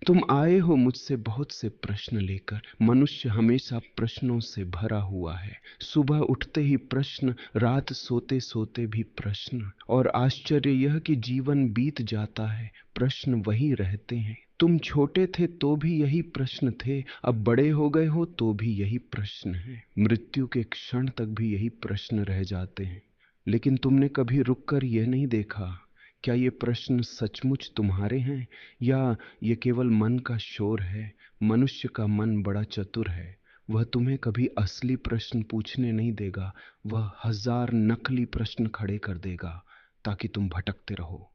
तुम आए हो मुझसे बहुत से प्रश्न लेकर। मनुष्य हमेशा प्रश्नों से भरा हुआ है। सुबह उठते ही प्रश्न, रात सोते सोते भी प्रश्न, और आश्चर्य यह कि जीवन बीत जाता है, प्रश्न वही रहते हैं। तुम छोटे थे तो भी यही प्रश्न थे, अब बड़े हो गए हो तो भी यही प्रश्न है। मृत्यु के क्षण तक भी यही प्रश्न रह जाते हैं। लेकिन तुमने कभी रुककर यह नहीं देखा, क्या ये प्रश्न सचमुच तुम्हारे हैं या ये केवल मन का शोर है? मनुष्य का मन बड़ा चतुर है। वह तुम्हें कभी असली प्रश्न पूछने नहीं देगा। वह 1000 नकली प्रश्न खड़े कर देगा ताकि तुम भटकते रहो।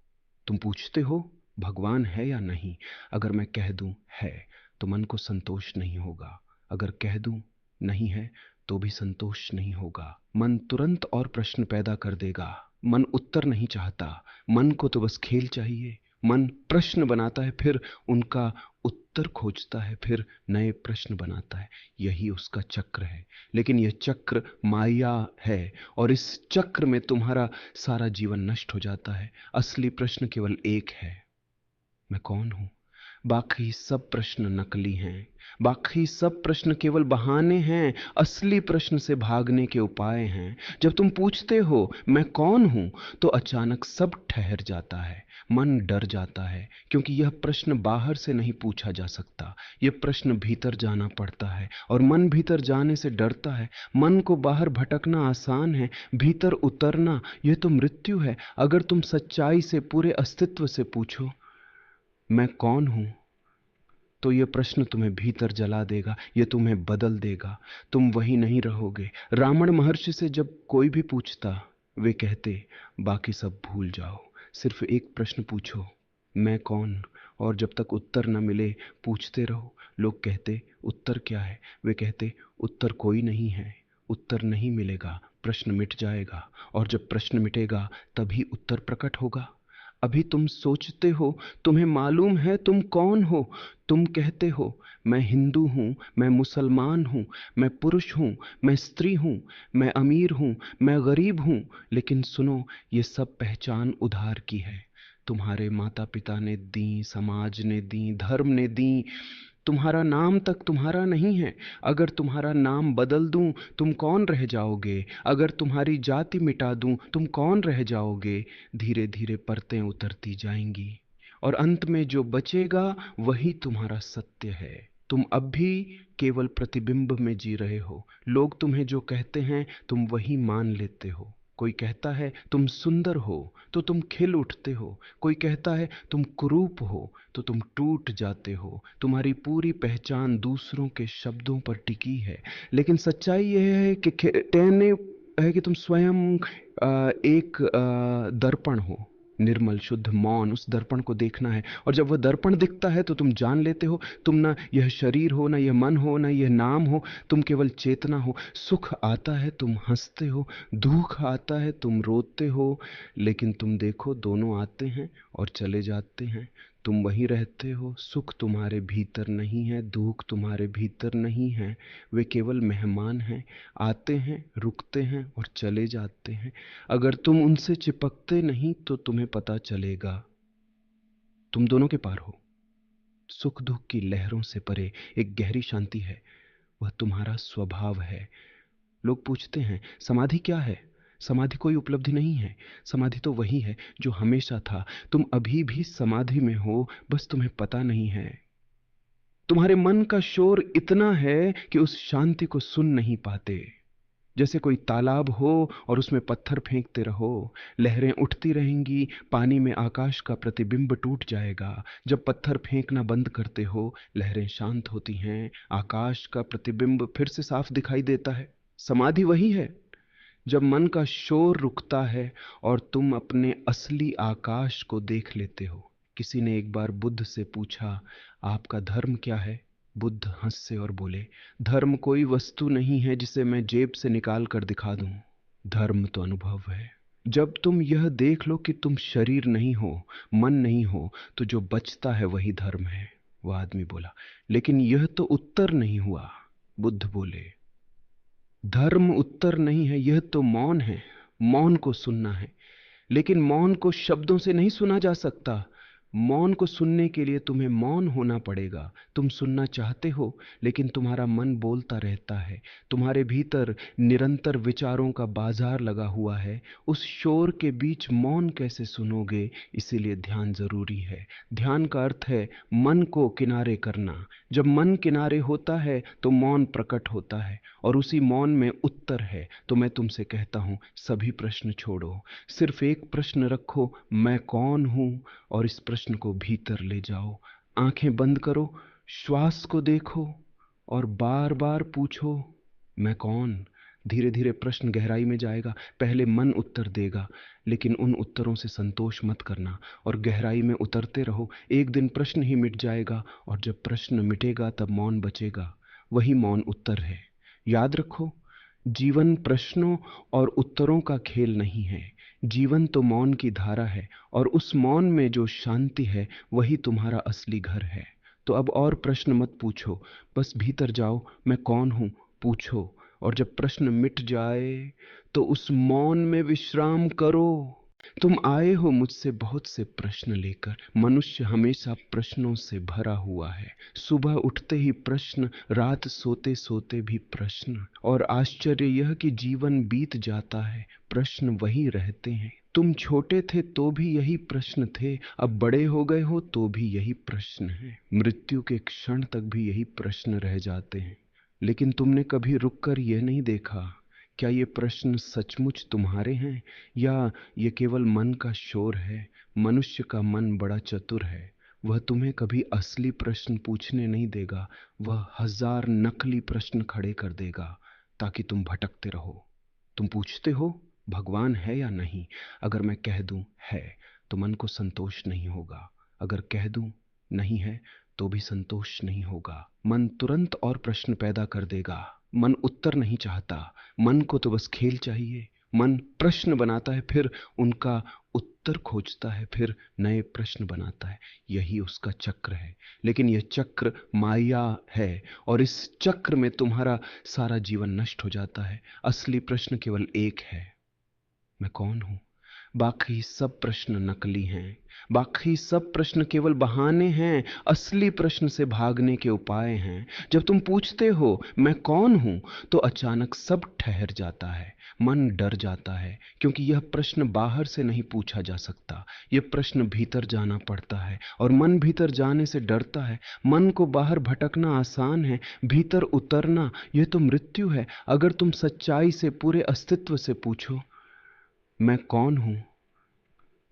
तुम पूछते हो भगवान है या नहीं? अगर मैं कह दूं है तो मन को संतोष नहीं होगा। अगर कह दूं नहीं है तो भी संतोष नहीं होगा। मन तुरंत और प्रश्न पैदा कर देगा। मन उत्तर नहीं चाहता। मन को तो बस खेल चाहिए। मन प्रश्न बनाता है, फिर उनका उत्तर खोजता है, फिर नए प्रश्न बनाता है। यही उसका चक्र है। लेकिन यह चक्र माया है, और इस चक्र में तुम्हारा सारा जीवन नष्ट हो जाता है। असली प्रश्न केवल एक है, मैं कौन हूं? बाकी सब प्रश्न नकली हैं। बाकी सब प्रश्न केवल बहाने हैं, असली प्रश्न से भागने के उपाय हैं। जब तुम पूछते हो मैं कौन हूं, तो अचानक सब ठहर जाता है। मन डर जाता है, क्योंकि यह प्रश्न बाहर से नहीं पूछा जा सकता। यह प्रश्न भीतर जाना पड़ता है, और मन भीतर जाने से डरता है। मन को बाहर भटकना आसान है, भीतर उतरना यह तो मृत्यु है। अगर तुम सच्चाई से, पूरे अस्तित्व से पूछो मैं कौन हूं, तो यह प्रश्न तुम्हें भीतर जला देगा, यह तुम्हें बदल देगा। तुम वही नहीं रहोगे। रावण महर्षि से जब कोई भी पूछता, वे कहते बाकी सब भूल जाओ, सिर्फ एक प्रश्न पूछो, मैं कौन? और जब तक उत्तर न मिले पूछते रहो। लोग कहते उत्तर क्या है? वे कहते उत्तर कोई नहीं है। उत्तर नहीं मिलेगा, प्रश्न मिट जाएगा, और जब प्रश्न मिटेगा तभी उत्तर प्रकट होगा। अभी तुम सोचते हो, तुम्हें मालूम है तुम कौन हो। तुम कहते हो मैं हिंदू हूं, मैं मुसलमान हूं, मैं पुरुष हूं, मैं स्त्री हूं, मैं अमीर हूं, मैं गरीब हूं। लेकिन सुनो, ये सब पहचान उधार की है। तुम्हारे माता पिता ने दी, समाज ने दी, धर्म ने दी। तुम्हारा नाम तक तुम्हारा नहीं है। अगर तुम्हारा नाम बदल दूं, तुम कौन रह जाओगे? अगर तुम्हारी जाति मिटा दूं, तुम कौन रह जाओगे? धीरे धीरे परतें उतरती जाएंगी, और अंत में जो बचेगा वही तुम्हारा सत्य है। तुम अब भी केवल प्रतिबिंब में जी रहे हो। लोग तुम्हें जो कहते हैं तुम वही मान लेते हो। कोई कहता है तुम सुंदर हो तो तुम खिल उठते हो। कोई कहता है तुम कुरूप हो तो तुम टूट जाते हो। तुम्हारी पूरी पहचान दूसरों के शब्दों पर टिकी है। लेकिन सच्चाई यह है कि कहने है कि तुम स्वयं एक दर्पण हो, निर्मल शुद्ध मौन। उस दर्पण को देखना है, और जब वह दर्पण दिखता है तो तुम जान लेते हो तुम ना यह शरीर हो, ना यह मन हो, ना यह नाम हो। तुम केवल चेतना हो। सुख आता है तुम हंसते हो, दुख आता है तुम रोते हो। लेकिन तुम देखो, दोनों आते हैं और चले जाते हैं, तुम वहीं रहते हो। सुख तुम्हारे भीतर नहीं है, दुख तुम्हारे भीतर नहीं है। वे केवल मेहमान हैं, आते हैं, रुकते हैं और चले जाते हैं। अगर तुम उनसे चिपकते नहीं तो तुम्हें पता चलेगा तुम दोनों के पार हो। सुख दुख की लहरों से परे एक गहरी शांति है, वह तुम्हारा स्वभाव है। लोग पूछते हैं समाधि क्या है? समाधि कोई उपलब्धि नहीं है। समाधि तो वही है जो हमेशा था। तुम अभी भी समाधि में हो, बस तुम्हें पता नहीं है। तुम्हारे मन का शोर इतना है कि उस शांति को सुन नहीं पाते। जैसे कोई तालाब हो और उसमें पत्थर फेंकते रहो, लहरें उठती रहेंगी, पानी में आकाश का प्रतिबिंब टूट जाएगा। जब पत्थर फेंकना बंद करते हो, लहरें शांत होती हैं, आकाश का प्रतिबिंब फिर से साफ दिखाई देता है। समाधि वही है जब मन का शोर रुकता है और तुम अपने असली आकाश को देख लेते हो। किसी ने एक बार बुद्ध से पूछा, आपका धर्म क्या है? बुद्ध हंसे और बोले, धर्म कोई वस्तु नहीं है जिसे मैं जेब से निकाल कर दिखा दूं। धर्म तो अनुभव है। जब तुम यह देख लो कि तुम शरीर नहीं हो, मन नहीं हो, तो जो बचता है वही धर्म है। वह आदमी बोला, लेकिन यह तो उत्तर नहीं हुआ। बुद्ध बोले, धर्म उत्तर नहीं है, यह तो मौन है। मौन को सुनना है, लेकिन मौन को शब्दों से नहीं सुना जा सकता। मौन को सुनने के लिए तुम्हें मौन होना पड़ेगा। तुम सुनना चाहते हो, लेकिन तुम्हारा मन बोलता रहता है। तुम्हारे भीतर निरंतर विचारों का बाजार लगा हुआ है। उस शोर के बीच मौन कैसे सुनोगे? इसीलिए ध्यान जरूरी है। ध्यान का अर्थ है मन को किनारे करना। जब मन किनारे होता है तो मौन प्रकट होता है, और उसी मौन में उत्तर है। तो मैं तुमसे कहता हूं, सभी प्रश्न छोड़ो, सिर्फ एक प्रश्न रखो, मैं कौन हूं? और इस प्रश्न को भीतर ले जाओ। आंखें बंद करो, श्वास को देखो और बार बार पूछो, मैं कौन? धीरे धीरे प्रश्न गहराई में जाएगा। पहले मन उत्तर देगा, लेकिन उन उत्तरों से संतोष मत करना और गहराई में उतरते रहो। एक दिन प्रश्न ही मिट जाएगा, और जब प्रश्न मिटेगा तब मौन बचेगा। वही मौन उत्तर है। याद रखो, जीवन प्रश्नों और उत्तरों का खेल नहीं है। जीवन तो मौन की धारा है, और उस मौन में जो शांति है वही तुम्हारा असली घर है। तो अब और प्रश्न मत पूछो, बस भीतर जाओ, मैं कौन हूं पूछो। और जब प्रश्न मिट जाए तो उस मौन में विश्राम करो। तुम आए हो मुझसे बहुत से प्रश्न लेकर। मनुष्य हमेशा प्रश्नों से भरा हुआ है। सुबह उठते ही प्रश्न, रात सोते सोते भी प्रश्न, और आश्चर्य यह कि जीवन बीत जाता है, प्रश्न वही रहते हैं। तुम छोटे थे तो भी यही प्रश्न थे, अब बड़े हो गए हो तो भी यही प्रश्न है। मृत्यु के क्षण तक भी यही प्रश्न रह जाते हैं। लेकिन तुमने कभी रुककर यह नहीं देखा, क्या ये प्रश्न सचमुच तुम्हारे हैं, या ये केवल मन का शोर है? मनुष्य का मन बड़ा चतुर है। वह तुम्हें कभी असली प्रश्न पूछने नहीं देगा। वह 1000 नकली प्रश्न खड़े कर देगा, ताकि तुम भटकते रहो। तुम पूछते हो, भगवान है या नहीं? अगर मैं कह दूं है, तो मन को संतोष नहीं होगा। अगर कह दूं नहीं है, तो भी संतोष नहीं होगा। मन तुरंत और प्रश्न पैदा कर देगा। मन उत्तर नहीं चाहता, मन को तो बस खेल चाहिए। मन प्रश्न बनाता है, फिर उनका उत्तर खोजता है, फिर नए प्रश्न बनाता है। यही उसका चक्र है। लेकिन यह चक्र माया है, और इस चक्र में तुम्हारा सारा जीवन नष्ट हो जाता है। असली प्रश्न केवल एक है, मैं कौन हूं? बाकी सब प्रश्न नकली हैं। बाकी सब प्रश्न केवल बहाने हैं, असली प्रश्न से भागने के उपाय हैं। जब तुम पूछते हो मैं कौन हूं, तो अचानक सब ठहर जाता है। मन डर जाता है, क्योंकि यह प्रश्न बाहर से नहीं पूछा जा सकता। यह प्रश्न भीतर जाना पड़ता है, और मन भीतर जाने से डरता है। मन को बाहर भटकना आसान है, भीतर उतरना यह तो मृत्यु है। अगर तुम सच्चाई से, पूरे अस्तित्व से पूछो मैं कौन हूं,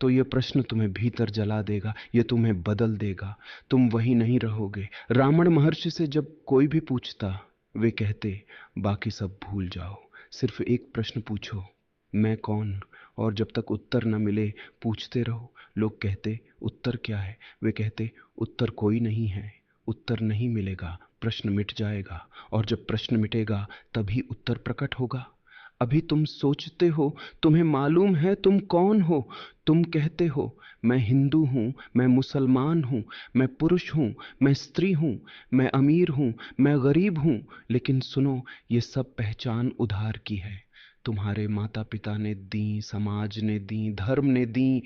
तो यह प्रश्न तुम्हें भीतर जला देगा, यह तुम्हें बदल देगा। तुम वही नहीं रहोगे। रावण महर्षि से जब कोई भी पूछता, वे कहते बाकी सब भूल जाओ, सिर्फ एक प्रश्न पूछो, मैं कौन? और जब तक उत्तर न मिले पूछते रहो। लोग कहते उत्तर क्या है? वे कहते उत्तर कोई नहीं है। उत्तर नहीं मिलेगा, प्रश्न मिट जाएगा, और जब प्रश्न मिटेगा तभी उत्तर प्रकट होगा। अभी तुम सोचते हो, तुम्हें मालूम है तुम कौन हो। तुम कहते हो मैं हिंदू हूं, मैं मुसलमान हूं, मैं पुरुष हूं, मैं स्त्री हूं, मैं अमीर हूं, मैं गरीब हूं। लेकिन सुनो, ये सब पहचान उधार की है। तुम्हारे माता पिता ने दी, समाज ने दी, धर्म ने दी।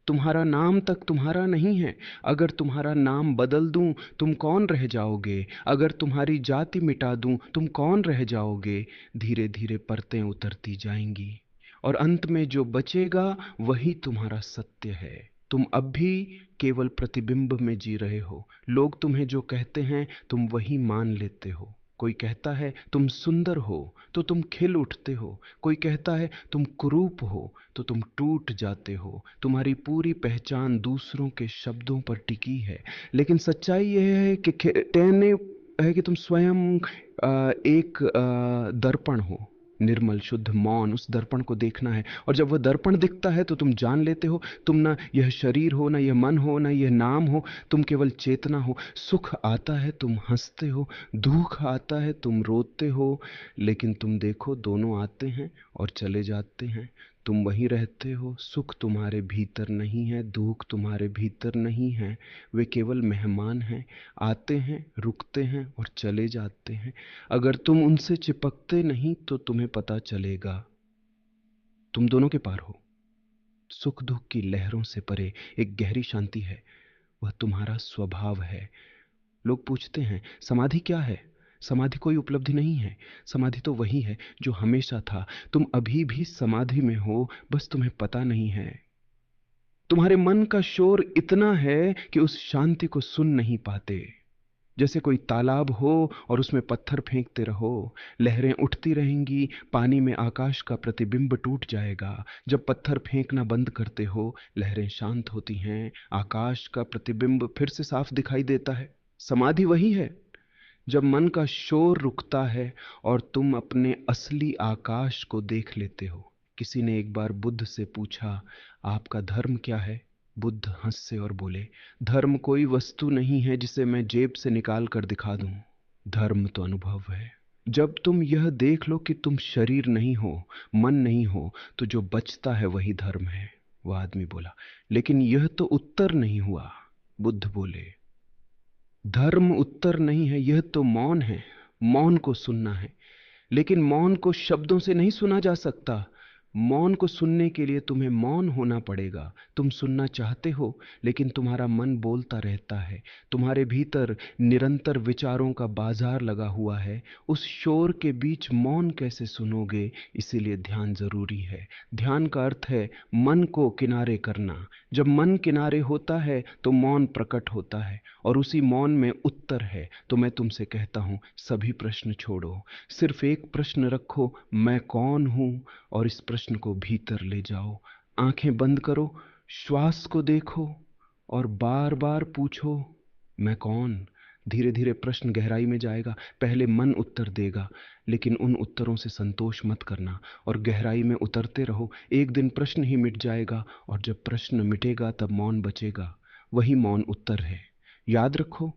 तुम्हारा नाम तक तुम्हारा नहीं है। अगर तुम्हारा नाम बदल दूं, तुम कौन रह जाओगे? अगर तुम्हारी जाति मिटा दूं, तुम कौन रह जाओगे? धीरे धीरे परतें उतरती जाएंगी, और अंत में जो बचेगा वही तुम्हारा सत्य है। तुम अब भी केवल प्रतिबिंब में जी रहे हो। लोग तुम्हें जो कहते हैं तुम वही मान लेते हो। कोई कहता है तुम सुंदर हो, तो तुम खिल उठते हो। कोई कहता है तुम कुरूप हो, तो तुम टूट जाते हो। तुम्हारी पूरी पहचान दूसरों के शब्दों पर टिकी है। लेकिन सच्चाई यह है कि कहने है कि तुम स्वयं एक दर्पण हो, निर्मल शुद्ध मौन। उस दर्पण को देखना है, और जब वह दर्पण दिखता है तो तुम जान लेते हो तुम ना यह शरीर हो, ना यह मन हो, ना यह नाम हो। तुम केवल चेतना हो। सुख आता है तुम हंसते हो, दुख आता है तुम रोते हो। लेकिन तुम देखो, दोनों आते हैं और चले जाते हैं, तुम वहीं रहते हो। सुख तुम्हारे भीतर नहीं है, दुख तुम्हारे भीतर नहीं है। वे केवल मेहमान हैं, आते हैं, रुकते हैं और चले जाते हैं। अगर तुम उनसे चिपकते नहीं तो तुम्हें पता चलेगा तुम दोनों के पार हो। सुख दुख की लहरों से परे एक गहरी शांति है। वह तुम्हारा स्वभाव है। लोग पूछते हैं समाधि क्या है? समाधि कोई उपलब्धि नहीं है। समाधि तो वही है जो हमेशा था। तुम अभी भी समाधि में हो, बस तुम्हें पता नहीं है। तुम्हारे मन का शोर इतना है कि उस शांति को सुन नहीं पाते। जैसे कोई तालाब हो और उसमें पत्थर फेंकते रहो, लहरें उठती रहेंगी, पानी में आकाश का प्रतिबिंब टूट जाएगा। जब पत्थर फेंकना बंद करते हो, लहरें शांत होती हैं, आकाश का प्रतिबिंब फिर से साफ दिखाई देता है। समाधि वही है जब मन का शोर रुकता है और तुम अपने असली आकाश को देख लेते हो। किसी ने एक बार बुद्ध से पूछा, आपका धर्म क्या है? बुद्ध हंसे और बोले, धर्म कोई वस्तु नहीं है जिसे मैं जेब से निकाल कर दिखा दूं। धर्म तो अनुभव है। जब तुम यह देख लो कि तुम शरीर नहीं हो, मन नहीं हो, तो जो बचता है वही धर्म है। वह आदमी बोला, लेकिन यह तो उत्तर नहीं हुआ। बुद्ध बोले, धर्म उत्तर नहीं है, यह तो मौन है। मौन को सुनना है, लेकिन मौन को शब्दों से नहीं सुना जा सकता। मौन को सुनने के लिए तुम्हें मौन होना पड़ेगा। तुम सुनना चाहते हो, लेकिन तुम्हारा मन बोलता रहता है। तुम्हारे भीतर निरंतर विचारों का बाजार लगा हुआ है। उस शोर के बीच मौन कैसे सुनोगे? इसीलिए ध्यान जरूरी है। ध्यान का अर्थ है मन को किनारे करना। जब मन किनारे होता है तो मौन प्रकट होता है, और उसी मौन में उत्तर है। तो मैं तुमसे कहता हूं, सभी प्रश्न छोड़ो, सिर्फ एक प्रश्न रखो, मैं कौन हूं? और इस प्रश्न को भीतर ले जाओ। आंखें बंद करो, श्वास को देखो और बार बार पूछो, मैं कौन? धीरे धीरे प्रश्न गहराई में जाएगा। पहले मन उत्तर देगा, लेकिन उन उत्तरों से संतोष मत करना और गहराई में उतरते रहो। एक दिन प्रश्न ही मिट जाएगा, और जब प्रश्न मिटेगा तब मौन बचेगा। वही मौन उत्तर है। याद रखो,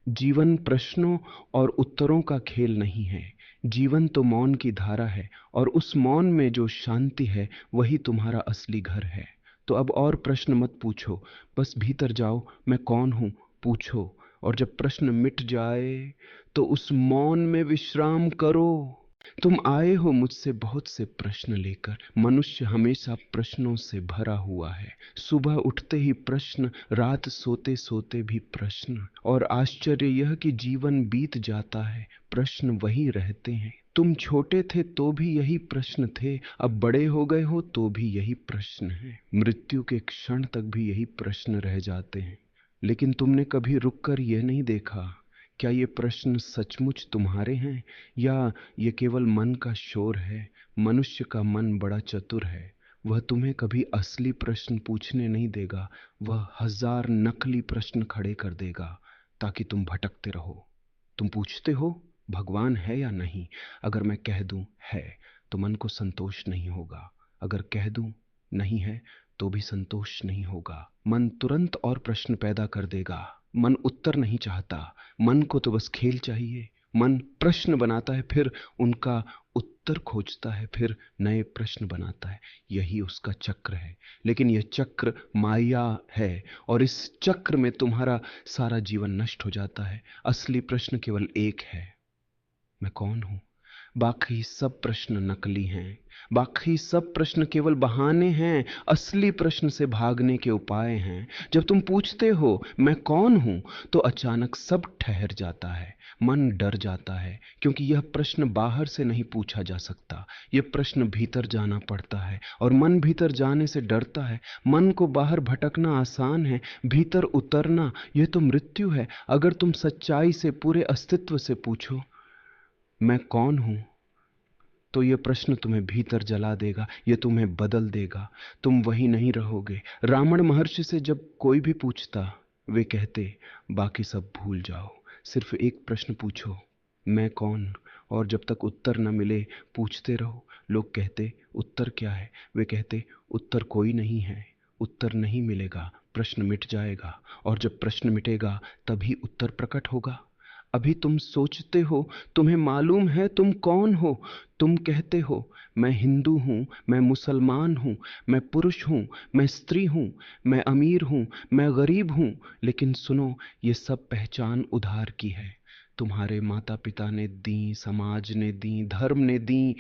जीवन प्रश्नों और उत्तरों का खेल नहीं है। जीवन तो मौन की धारा है, और उस मौन में जो शांति है वही तुम्हारा असली घर है। तो अब और प्रश्न मत पूछो, बस भीतर जाओ, मैं कौन हूं पूछो। और जब प्रश्न मिट जाए तो उस मौन में विश्राम करो। तुम आए हो मुझसे बहुत से प्रश्न लेकर। मनुष्य हमेशा प्रश्नों से भरा हुआ है। सुबह उठते ही प्रश्न, रात सोते सोते भी प्रश्न, और आश्चर्य यह कि जीवन बीत जाता है, प्रश्न वही रहते हैं। तुम छोटे थे तो भी यही प्रश्न थे, अब बड़े हो गए हो तो भी यही प्रश्न है। मृत्यु के क्षण तक भी यही प्रश्न रह जाते हैं। लेकिन तुमने कभी रुककर यह नहीं देखा, क्या ये प्रश्न सचमुच तुम्हारे हैं या ये केवल मन का शोर है? मनुष्य का मन बड़ा चतुर है। वह तुम्हें कभी असली प्रश्न पूछने नहीं देगा। वह 1000 नकली प्रश्न खड़े कर देगा ताकि तुम भटकते रहो। तुम पूछते हो भगवान है या नहीं? अगर मैं कह दूं है तो मन को संतोष नहीं होगा। अगर कह दूं नहीं है तो भी संतोष नहीं होगा। मन तुरंत और प्रश्न पैदा कर देगा। मन उत्तर नहीं चाहता। मन को तो बस खेल चाहिए। मन प्रश्न बनाता है, फिर उनका उत्तर खोजता है, फिर नए प्रश्न बनाता है। यही उसका चक्र है। लेकिन यह चक्र माया है, और इस चक्र में तुम्हारा सारा जीवन नष्ट हो जाता है। असली प्रश्न केवल एक है, मैं कौन हूं? बाकी सब प्रश्न नकली हैं। बाकी सब प्रश्न केवल बहाने हैं, असली प्रश्न से भागने के उपाय हैं। जब तुम पूछते हो मैं कौन हूं, तो अचानक सब ठहर जाता है। मन डर जाता है, क्योंकि यह प्रश्न बाहर से नहीं पूछा जा सकता। यह प्रश्न भीतर जाना पड़ता है, और मन भीतर जाने से डरता है। मन को बाहर भटकना आसान है, भीतर उतरना यह तो मृत्यु है। अगर तुम सच्चाई से, पूरे अस्तित्व से पूछो मैं कौन हूं, तो यह प्रश्न तुम्हें भीतर जला देगा, यह तुम्हें बदल देगा। तुम वही नहीं रहोगे। रावण महर्षि से जब कोई भी पूछता, वे कहते बाकी सब भूल जाओ, सिर्फ एक प्रश्न पूछो, मैं कौन? और जब तक उत्तर न मिले पूछते रहो। लोग कहते उत्तर क्या है? वे कहते उत्तर कोई नहीं है। उत्तर नहीं मिलेगा, प्रश्न मिट जाएगा, और जब प्रश्न मिटेगा तभी उत्तर प्रकट होगा। अभी तुम सोचते हो, तुम्हें मालूम है तुम कौन हो। तुम कहते हो मैं हिंदू हूं, मैं मुसलमान हूं, मैं पुरुष हूं, मैं स्त्री हूं, मैं अमीर हूं, मैं गरीब हूं। लेकिन सुनो, ये सब पहचान उधार की है। तुम्हारे माता पिता ने दी, समाज ने दी, धर्म ने दी,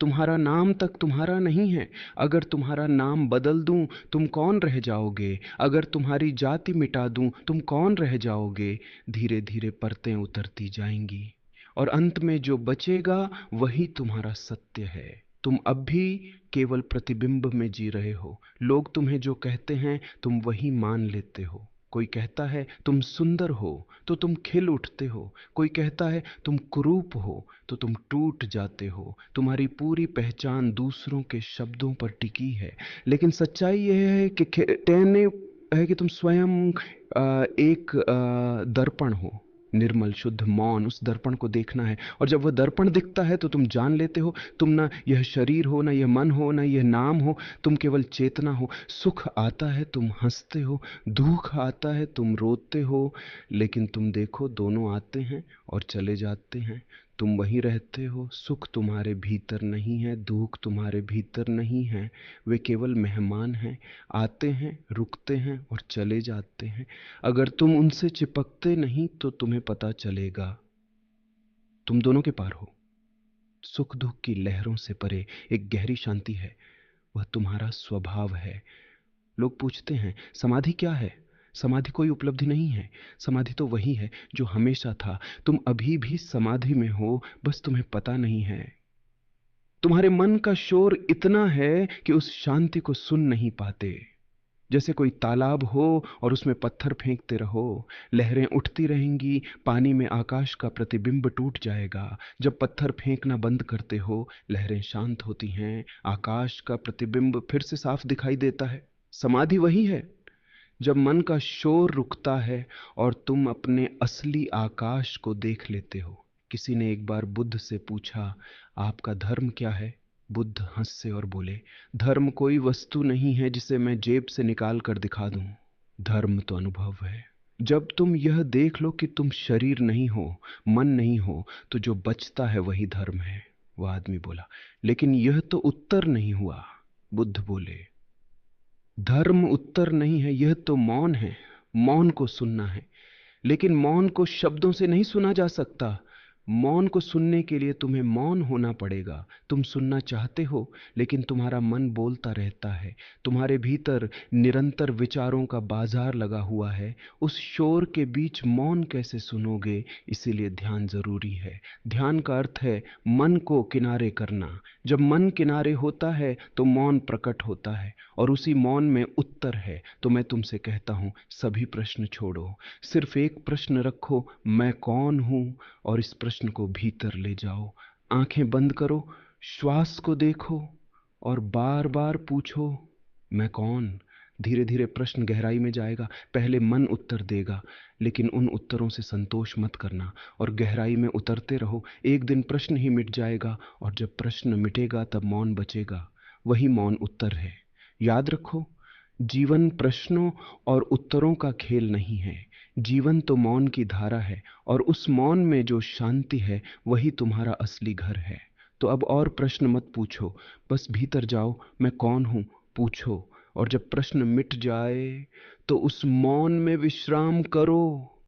तुम्हारा नाम तक तुम्हारा नहीं है। अगर तुम्हारा नाम बदल दूं, तुम कौन रह जाओगे? अगर तुम्हारी जाति मिटा दूं, तुम कौन रह जाओगे? धीरे धीरे परतें उतरती जाएंगी और अंत में जो बचेगा वही तुम्हारा सत्य है। तुम अब भी केवल प्रतिबिंब में जी रहे हो। लोग तुम्हें जो कहते हैं तुम वही मान लेते हो। कोई कहता है तुम सुंदर हो तो तुम खिल उठते हो। कोई कहता है तुम कुरूप हो तो तुम टूट जाते हो। तुम्हारी पूरी पहचान दूसरों के शब्दों पर टिकी है, लेकिन सच्चाई यह है कि कहने है कि तुम स्वयं एक दर्पण हो, निर्मल शुद्ध मौन। उस दर्पण को देखना है, और जब वह दर्पण दिखता है तो तुम जान लेते हो तुम ना यह शरीर हो, ना यह मन हो, ना यह नाम हो, तुम केवल चेतना हो। सुख आता है तुम हंसते हो, दुख आता है तुम रोते हो, लेकिन तुम देखो दोनों आते हैं और चले जाते हैं। तुम वहीं रहते हो। सुख तुम्हारे भीतर नहीं है, दुख तुम्हारे भीतर नहीं है। वे केवल मेहमान हैं, आते हैं, रुकते हैं और चले जाते हैं। अगर तुम उनसे चिपकते नहीं तो तुम्हें पता चलेगा तुम दोनों के पार हो। सुख दुख की लहरों से परे एक गहरी शांति है, वह तुम्हारा स्वभाव है। लोग पूछते हैं समाधि क्या है? समाधि कोई उपलब्धि नहीं है। समाधि तो वही है जो हमेशा था। तुम अभी भी समाधि में हो, बस तुम्हें पता नहीं है। तुम्हारे मन का शोर इतना है कि उस शांति को सुन नहीं पाते। जैसे कोई तालाब हो और उसमें पत्थर फेंकते रहो, लहरें उठती रहेंगी, पानी में आकाश का प्रतिबिंब टूट जाएगा। जब पत्थर फेंकना बंद करते हो, लहरें शांत होती हैं, आकाश का प्रतिबिंब फिर से साफ दिखाई देता है। समाधि वही है जब मन का शोर रुकता है और तुम अपने असली आकाश को देख लेते हो। किसी ने एक बार बुद्ध से पूछा, आपका धर्म क्या है? बुद्ध हंसे और बोले, धर्म कोई वस्तु नहीं है जिसे मैं जेब से निकाल कर दिखा दूं। धर्म तो अनुभव है। जब तुम यह देख लो कि तुम शरीर नहीं हो, मन नहीं हो, तो जो बचता है वही धर्म है। वह आदमी बोला, लेकिन यह तो उत्तर नहीं हुआ। बुद्ध बोले, धर्म उत्तर नहीं है, यह तो मौन है। मौन को सुनना है, लेकिन मौन को शब्दों से नहीं सुना जा सकता। मौन को सुनने के लिए तुम्हें मौन होना पड़ेगा। तुम सुनना चाहते हो, लेकिन तुम्हारा मन बोलता रहता है। तुम्हारे भीतर निरंतर विचारों का बाजार लगा हुआ है। उस शोर के बीच मौन कैसे सुनोगे? इसीलिए ध्यान जरूरी है। ध्यान का अर्थ है मन को किनारे करना। जब मन किनारे होता है तो मौन प्रकट होता है, और उसी मौन में उत्तर है। तो मैं तुमसे कहता हूं, सभी प्रश्न छोड़ो, सिर्फ एक प्रश्न रखो, मैं कौन हूं? और इस प्रश्न को भीतर ले जाओ। आंखें बंद करो, श्वास को देखो और बार बार पूछो, मैं कौन? धीरे धीरे प्रश्न गहराई में जाएगा। पहले मन उत्तर देगा, लेकिन उन उत्तरों से संतोष मत करना और गहराई में उतरते रहो। एक दिन प्रश्न ही मिट जाएगा, और जब प्रश्न मिटेगा तब मौन बचेगा। वही मौन उत्तर है। याद रखो, जीवन प्रश्नों और उत्तरों का खेल नहीं है। जीवन तो मौन की धारा है, और उस मौन में जो शांति है वही तुम्हारा असली घर है। तो अब और प्रश्न मत पूछो, बस भीतर जाओ, मैं कौन हूं पूछो। और जब प्रश्न मिट जाए तो उस मौन में विश्राम करो।